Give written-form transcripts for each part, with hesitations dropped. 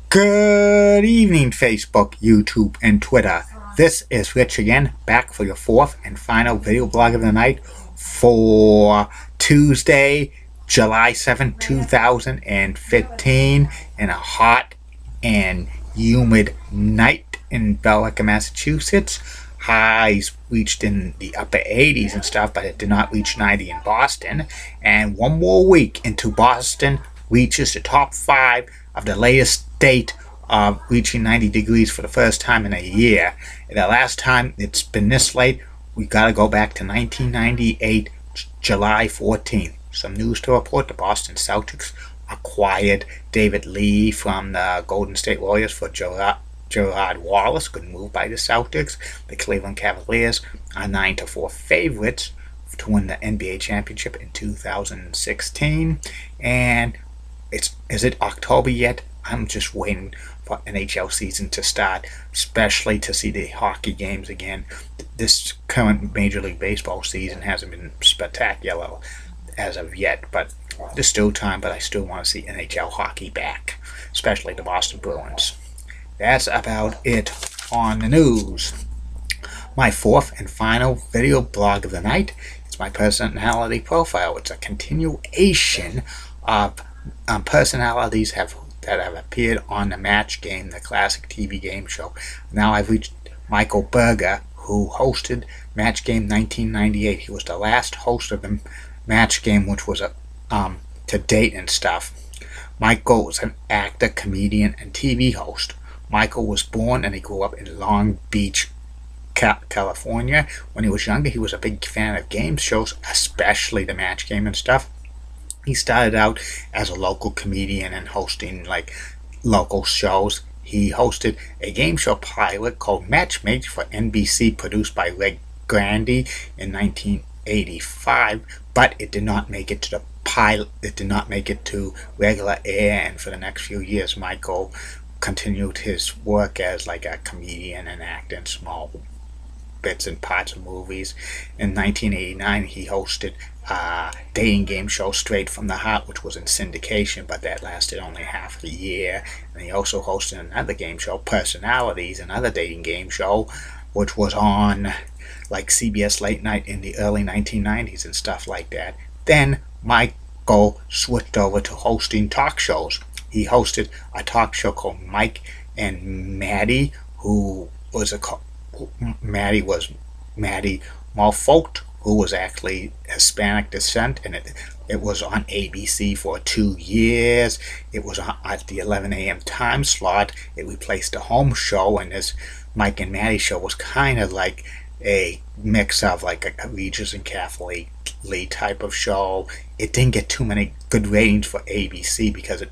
Good evening, Facebook, YouTube, and Twitter. This is Rich again, back for your fourth and final video blog of the night for Tuesday, July 7th, 2015, in a hot and humid night in Belleville, Massachusetts. Highs reached in the upper 80s and stuff, but it did not reach 90 in Boston. And one more week into Boston reaches the top 5 of the latest state of reaching 90 degrees for the first time in a year. And the last time it's been this late, we got to go back to 1998, July 14th. Some news to report: the Boston Celtics acquired David Lee from the Golden State Warriors for Gerard Wallace. Good move by the Celtics. The Cleveland Cavaliers are 9-4 favorites to win the NBA championship in 2016. And is it October yet? I'm just waiting for NHL season to start, especially to see the hockey games again. This current Major League Baseball season hasn't been spectacular as of yet, but there's still time. But I still want to see NHL hockey back, especially the Boston Bruins. That's about it on the news. My fourth and final video blog of the night is my personality profile. It's a continuation of personalities that have appeared on the Match Game, the classic TV game show. Now I've reached Michael Berger, who hosted Match Game 1998. He was the last host of the Match Game, which was to date and stuff. Michael was an actor, comedian, and TV host. Michael was born and he grew up in Long Beach, California. When he was younger, he was a big fan of game shows, especially the Match Game and stuff. He started out as a local comedian and hosting like local shows. He hosted a game show pilot called Matchmate for NBC, produced by Red Grandy in 1985, but it did not make it to the pilot. It did not make it to regular air, and for the next few years, Michael continued his work as like a comedian and actor in small bits and parts of movies. In 1989, he hosted a dating game show, Straight from the Heart, which was in syndication, but that lasted only half a year. And he also hosted another game show, Personalities, another dating game show, which was on like CBS Late Night in the early 1990s and stuff like that. Then Michael switched over to hosting talk shows. He hosted a talk show called Mike and Maddie, Maddie was Maddie Malfolk, who was actually Hispanic descent, and it was on ABC for 2 years. It was at the 11 a.m. time slot. It replaced the home show, and this Mike and Maddie show was kind of like a mix of like a Regis and Kathleen Lee type of show. It didn't get too many good ratings for ABC because it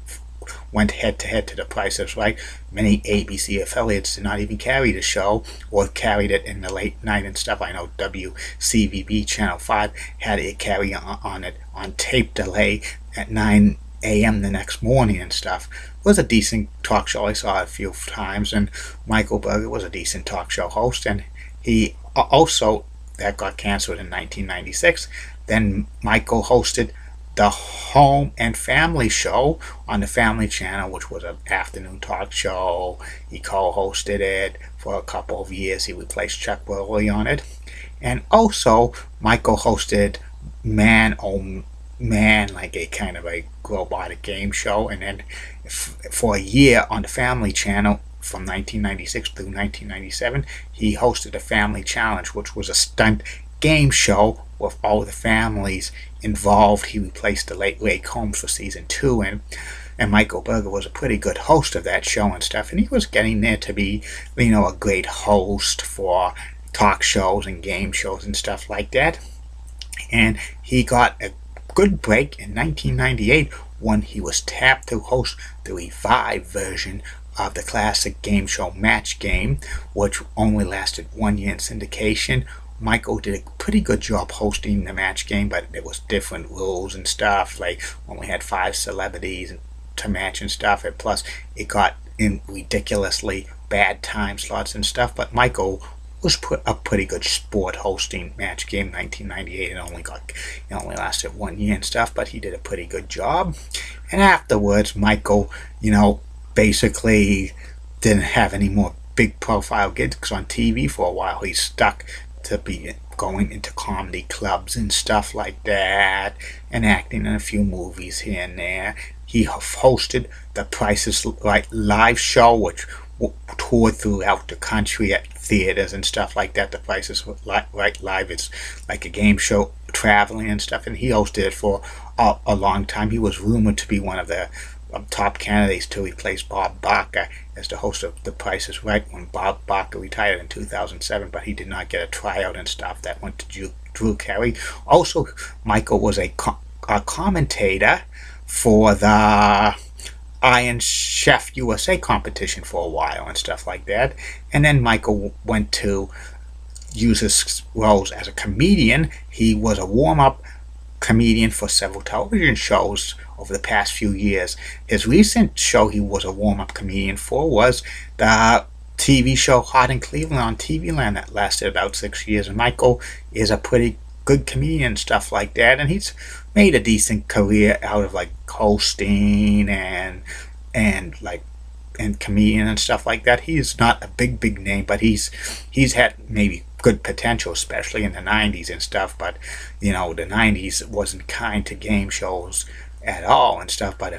went head-to-head to The Price is Right. Many ABC affiliates did not even carry the show or carried it in the late night and stuff. I know WCVB Channel 5 had it carry on it on tape delay at 9 a.m. the next morning and stuff. It was a decent talk show. I saw it a few times, and Michael Berger was a decent talk show host, and he also, that got canceled in 1996. Then Michael hosted the Home and Family Show on the Family Channel, which was an afternoon talk show. He co-hosted it for a couple of years. He replaced Chuck Burley on it. And also, Michael hosted Man Oh Man, like a kind of a robotic game show. And then for a year on the Family Channel, from 1996 through 1997, he hosted the Family Challenge, which was a stunt game show with all the families involved. He replaced the Late Ray Combs for season 2, and Michael Berger was a pretty good host of that show and stuff, and he was getting there to be, a great host for talk shows and game shows and stuff like that. And he got a good break in 1998 when he was tapped to host the revived version of the classic game show Match Game, which only lasted 1 year in syndication. Michael did a pretty good job hosting the Match Game, but there was different rules and stuff. Like only had 5 celebrities to match and stuff, and plus it got in ridiculously bad time slots and stuff. But Michael was a pretty good sport hosting Match Game 1998. It only lasted 1 year and stuff, but he did a pretty good job. And afterwards, Michael, basically didn't have any more big profile gigs on TV for a while. He's stuck to be going into comedy clubs and stuff like that, and acting in a few movies here and there. He hosted the Price is Right live show, which toured throughout the country at theaters and stuff like that. The Price is Right live is like a game show traveling and stuff, and he hosted it for a long time. He was rumored to be one of the top candidates to replace Bob Barker as the host of The Price is Right when Bob Barker retired in 2007, but he did not get a tryout and stuff. That went to Drew Carey. Also, Michael was a commentator for the Iron Chef USA competition for a while and stuff like that. And then Michael went to use his roles as a comedian. He was a warm-up comedian for several television shows over the past few years. His recent show he was a warm-up comedian for was the TV show Hot in Cleveland on TV Land that lasted about 6 years. And Michael is a pretty good comedian and stuff like that, and he's made a decent career out of like hosting and comedian and stuff like that. He's not a big name, but he's had maybe good potential, especially in the 90s and stuff. But the 90s wasn't kind to game shows at all and stuff. But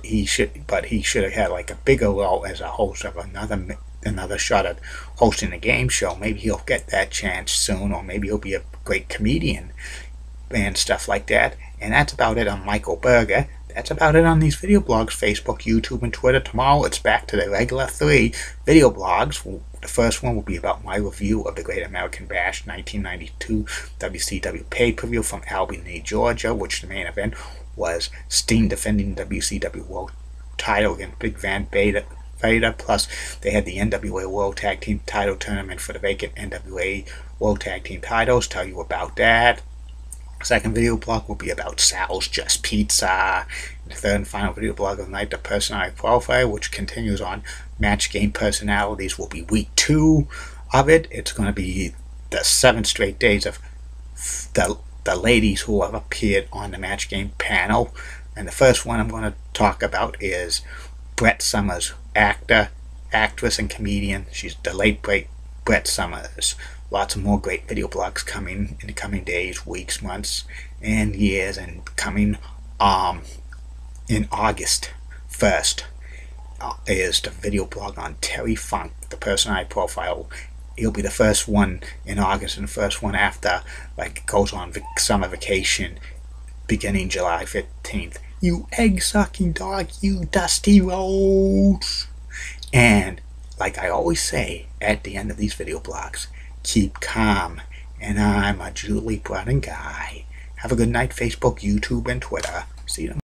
he should have had like a bigger role as a host of another shot at hosting a game show. Maybe he'll get that chance soon, or maybe he'll be a great comedian and stuff like that. And that's about it on Michael Berger. That's about it on these video blogs, Facebook, YouTube, and Twitter. Tomorrow it's back to the regular 3 video blogs. The first one will be about my review of the Great American Bash 1992 WCW pay-per-view from Albany, Georgia, which the main event was Sting defending the WCW World title against Big Van Vader. Plus, they had the NWA World Tag Team title tournament for the vacant NWA World Tag Team titles. Tell you about that. Second video blog will be about Sal's Just Pizza. And the third and final video blog of the night, the Personality Profile, which continues on Match Game Personalities, will be week 2 of it. It's going to be the 7 straight days of the ladies who have appeared on the Match Game panel. And the first one I'm going to talk about is Brett Summers, actor, actress, and comedian. She's the late great Brett Summers. Lots of more great video blogs coming in the coming days, weeks, months, and years. And coming in August 1st is the video blog on Terry Funk, the Personality Profile. He'll be the first one in August and the first one after, like, it goes on summer vacation beginning July 15th. You egg-sucking dog, you Dusty Rhodes. And like I always say at the end of these video blogs, keep calm. And I'm a Julie Brennan guy. Have a good night, Facebook, YouTube, and Twitter. See you tomorrow.